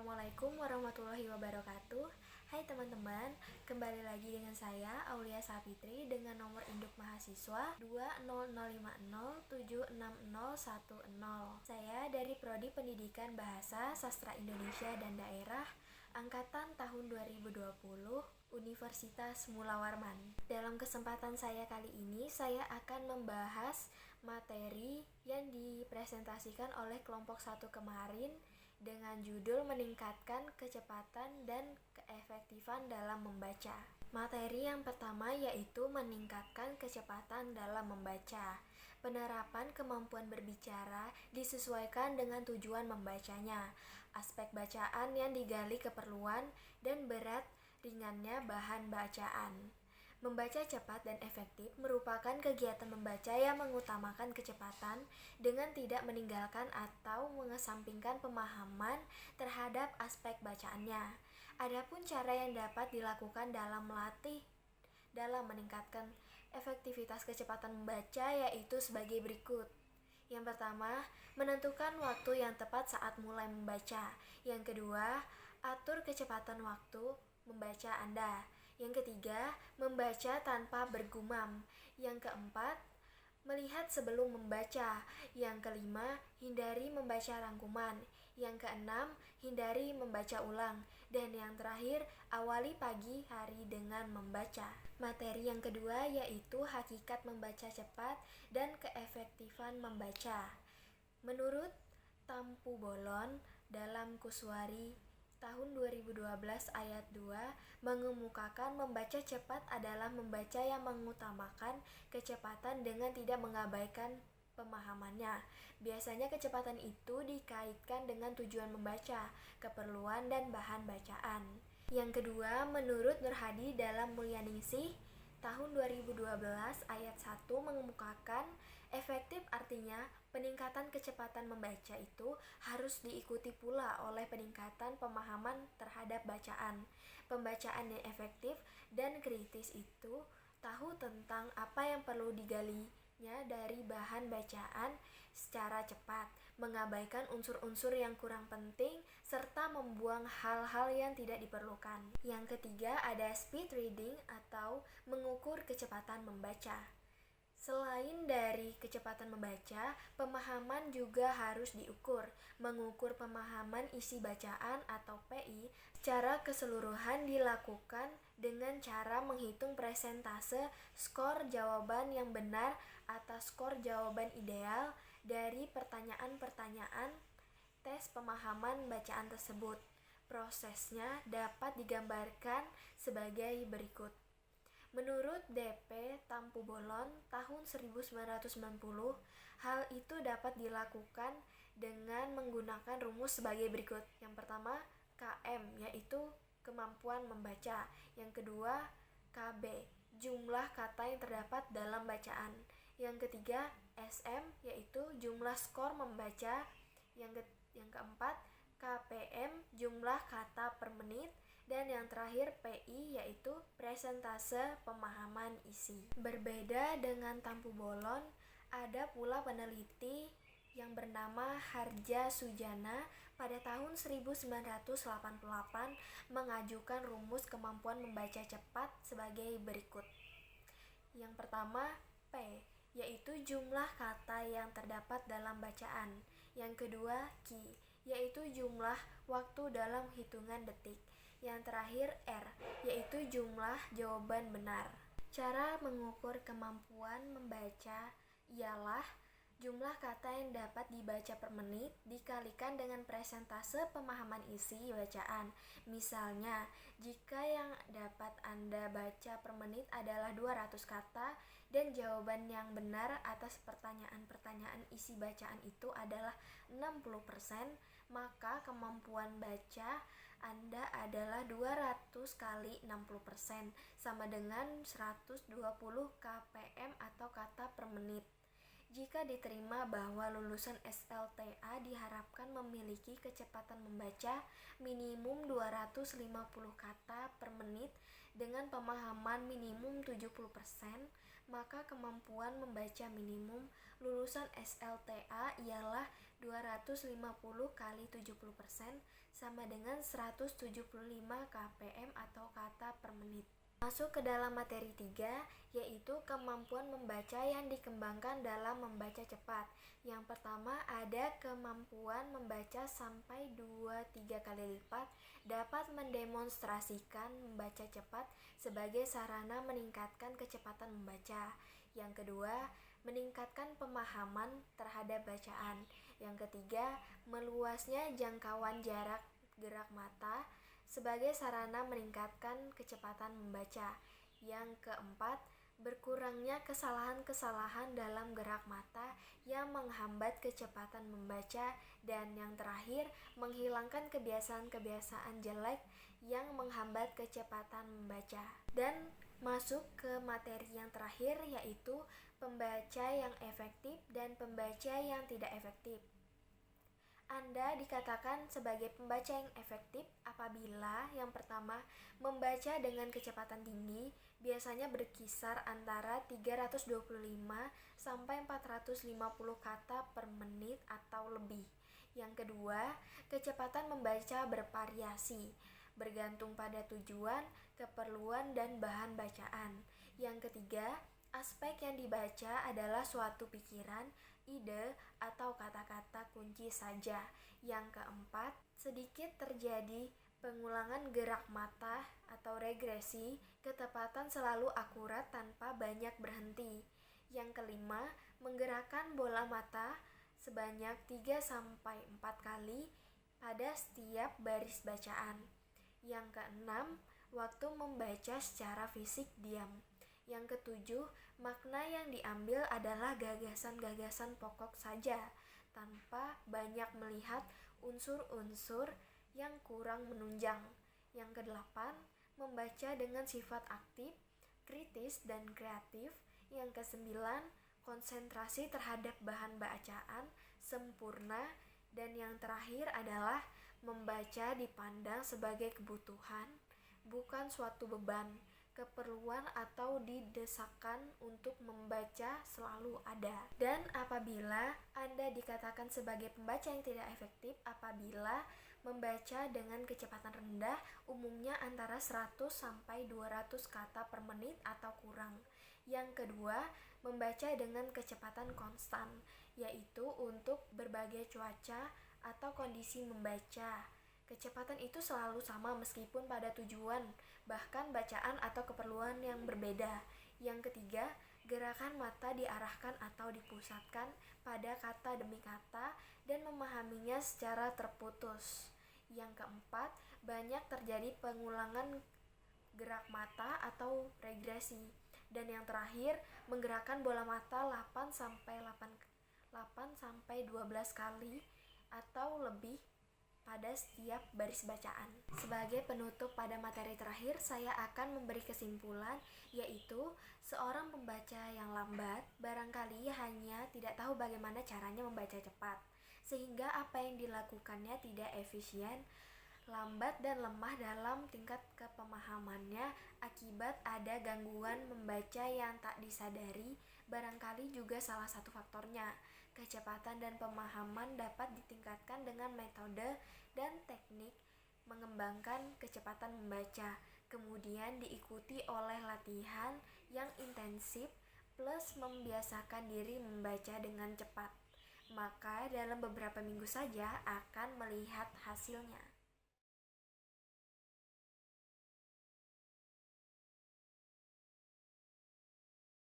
Assalamualaikum warahmatullahi wabarakatuh. Hai teman-teman, kembali lagi dengan saya Aulia Sapitri dengan nomor induk mahasiswa 20050760010. Saya dari Prodi Pendidikan Bahasa Sastra Indonesia dan Daerah angkatan tahun 2020 Universitas Mula Warman. Dalam kesempatan saya kali ini, saya akan membahas materi yang dipresentasikan oleh kelompok 1 kemarin dengan judul meningkatkan kecepatan dan keefektifan dalam membaca. Materi yang pertama yaitu meningkatkan kecepatan dalam membaca. Penerapan kemampuan berbicara disesuaikan dengan tujuan membacanya. Aspek bacaan yang digali keperluan dan berat ringannya bahan bacaan. Membaca cepat dan efektif merupakan kegiatan membaca yang mengutamakan kecepatan dengan tidak meninggalkan atau mengesampingkan pemahaman terhadap aspek bacaannya. Adapun cara yang dapat dilakukan dalam meningkatkan efektivitas kecepatan membaca yaitu sebagai berikut. Yang pertama, menentukan waktu yang tepat saat mulai membaca. Yang kedua, atur kecepatan waktu membaca Anda. Yang ketiga, membaca tanpa bergumam. Yang keempat, melihat sebelum membaca. Yang kelima, hindari membaca rangkuman. Yang keenam, hindari membaca ulang. Dan yang terakhir, awali pagi hari dengan membaca. Materi yang kedua yaitu hakikat membaca cepat dan keefektifan membaca. Menurut Tampu Bolon dalam Kuswari tahun 2012 ayat 2 mengemukakan membaca cepat adalah membaca yang mengutamakan kecepatan dengan tidak mengabaikan pemahamannya. Biasanya kecepatan itu dikaitkan dengan tujuan membaca, keperluan dan bahan bacaan. Yang kedua, menurut Nur Hadi dalam Mulyaningsih tahun 2012 ayat 1 mengemukakan efektif artinya peningkatan kecepatan membaca itu harus diikuti pula oleh peningkatan pemahaman terhadap bacaan. Pembacaan yang efektif dan kritis itu tahu tentang apa yang perlu digalinya dari bahan bacaan secara cepat, mengabaikan unsur-unsur yang kurang penting, serta membuang hal-hal yang tidak diperlukan. Yang ketiga ada speed reading atau mengukur kecepatan membaca. Selain dari kecepatan membaca, pemahaman juga harus diukur. Mengukur pemahaman isi bacaan atau PI secara keseluruhan dilakukan dengan cara menghitung persentase skor jawaban yang benar atas skor jawaban ideal dari pertanyaan-pertanyaan tes pemahaman bacaan tersebut. Prosesnya dapat digambarkan sebagai berikut. Menurut D.P. Tampu Bolon tahun 1990, hal itu dapat dilakukan dengan menggunakan rumus sebagai berikut. Yang pertama, KM yaitu kemampuan membaca. Yang kedua, KB jumlah kata yang terdapat dalam bacaan. Yang ketiga, SM yaitu jumlah skor membaca. Yang keempat, KPM jumlah kata per menit. Dan yang terakhir PI yaitu presentase pemahaman isi. Berbeda dengan Tampu Bolon, ada pula peneliti yang bernama Harja Sujana pada tahun 1988 mengajukan rumus kemampuan membaca cepat sebagai berikut. Yang pertama, P yaitu jumlah kata yang terdapat dalam bacaan. Yang kedua, Q yaitu jumlah waktu dalam hitungan detik. Yang terakhir R, yaitu jumlah jawaban benar. Cara mengukur kemampuan membaca ialah jumlah kata yang dapat dibaca per menit dikalikan dengan persentase pemahaman isi bacaan. Misalnya, jika yang dapat Anda baca per menit adalah 200 kata dan jawaban yang benar atas pertanyaan-pertanyaan isi bacaan itu adalah 60%, maka kemampuan baca Anda adalah 200 kali 60% sama dengan 120 kpm atau kata per menit. Jika diterima bahwa lulusan SLTA diharapkan memiliki kecepatan membaca minimum 250 kata per menit dengan pemahaman minimum 70%, maka kemampuan membaca minimum lulusan SLTA ialah 250 kali 70% sama dengan 175 kpm atau kata per menit. Masuk ke dalam materi 3, yaitu kemampuan membaca yang dikembangkan dalam membaca cepat. Yang pertama ada kemampuan membaca sampai 2-3 kali lipat, dapat mendemonstrasikan membaca cepat sebagai sarana meningkatkan kecepatan membaca. Yang kedua, meningkatkan pemahaman terhadap bacaan. Yang ketiga, meluasnya jangkauan jarak gerak mata sebagai sarana meningkatkan kecepatan membaca. Yang keempat, berkurangnya kesalahan-kesalahan dalam gerak mata yang menghambat kecepatan membaca. Dan yang terakhir, menghilangkan kebiasaan-kebiasaan jelek yang menghambat kecepatan membaca. Dan masuk ke materi yang terakhir, yaitu pembaca yang efektif dan pembaca yang tidak efektif. Anda dikatakan sebagai pembaca yang efektif apabila yang pertama, membaca dengan kecepatan tinggi, biasanya berkisar antara 325 sampai 450 kata per menit atau lebih. Yang kedua, kecepatan membaca bervariasi, bergantung pada tujuan, keperluan, dan bahan bacaan. Yang ketiga, aspek yang dibaca adalah suatu pikiran, ide, atau kata-kata kunci saja. Yang keempat, sedikit terjadi pengulangan gerak mata atau regresi, ketepatan selalu akurat tanpa banyak berhenti. Yang kelima, menggerakkan bola mata sebanyak 3-4 kali pada setiap baris bacaan. Yang keenam, waktu membaca secara fisik diam. Yang ketujuh, makna yang diambil adalah gagasan-gagasan pokok saja, tanpa banyak melihat unsur-unsur yang kurang menunjang. Yang kedelapan, membaca dengan sifat aktif, kritis, dan kreatif. Yang kesembilan, konsentrasi terhadap bahan bacaan sempurna. Dan yang terakhir adalah membaca dipandang sebagai kebutuhan, bukan suatu beban. Keperluan atau didesakan untuk membaca selalu ada. Dan apabila Anda dikatakan sebagai pembaca yang tidak efektif apabila membaca dengan kecepatan rendah, umumnya antara 100 sampai 200 kata per menit atau kurang. Yang kedua, membaca dengan kecepatan konstan, yaitu untuk berbagai cuaca atau kondisi membaca. Kecepatan itu selalu sama meskipun pada tujuan, bahkan bacaan atau keperluan yang berbeda. Yang ketiga, gerakan mata diarahkan atau dipusatkan pada kata demi kata dan memahaminya secara terputus. Yang keempat, banyak terjadi pengulangan gerak mata atau regresi. Dan yang terakhir, menggerakkan bola mata 8 sampai 12 kali atau lebih pada setiap baris bacaan. Sebagai penutup pada materi terakhir, saya akan memberi kesimpulan, yaitu seorang pembaca yang lambat barangkali hanya tidak tahu bagaimana caranya membaca cepat, sehingga apa yang dilakukannya tidak efisien, lambat dan lemah dalam tingkat kepemahamannya akibat ada gangguan membaca yang tak disadari. Barangkali juga salah satu faktornya. Kecepatan dan pemahaman dapat ditingkatkan dengan metode dan teknik mengembangkan kecepatan membaca, kemudian diikuti oleh latihan yang intensif plus membiasakan diri membaca dengan cepat. Maka dalam beberapa minggu saja akan melihat hasilnya.